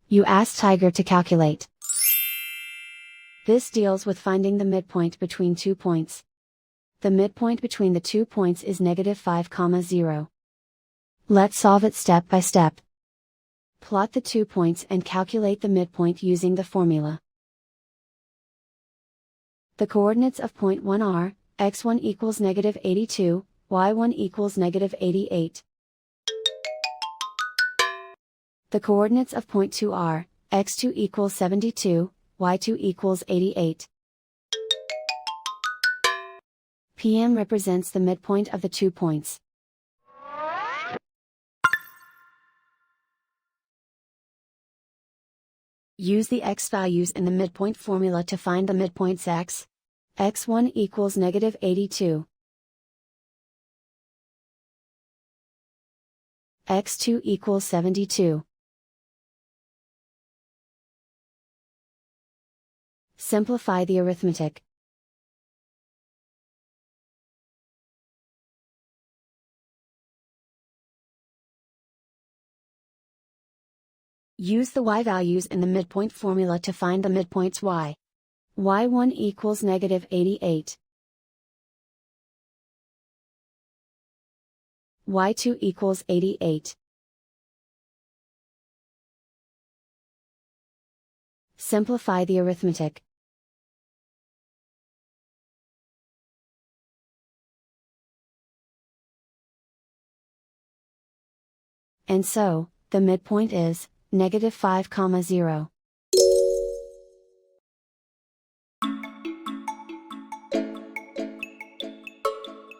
You ask Tiger to calculate. This deals with finding the midpoint between 2 points. The midpoint between the 2 points is -5, 0. Let's solve it step by step. Plot the 2 points and calculate the midpoint using the formula. The coordinates of point 1 are, x1 equals -82, y1 equals -88. The coordinates of point 2 are, x2 equals 72, y2 equals 88. PM represents the midpoint of the 2 points. Use the x values in the midpoint formula to find the midpoints x. x1 equals -82. x2 equals 72. Simplify the arithmetic. Use the y values in the midpoint formula to find the midpoints y. y1 equals -88. y2 equals 88. Simplify the arithmetic. And so, the midpoint is -5, 0.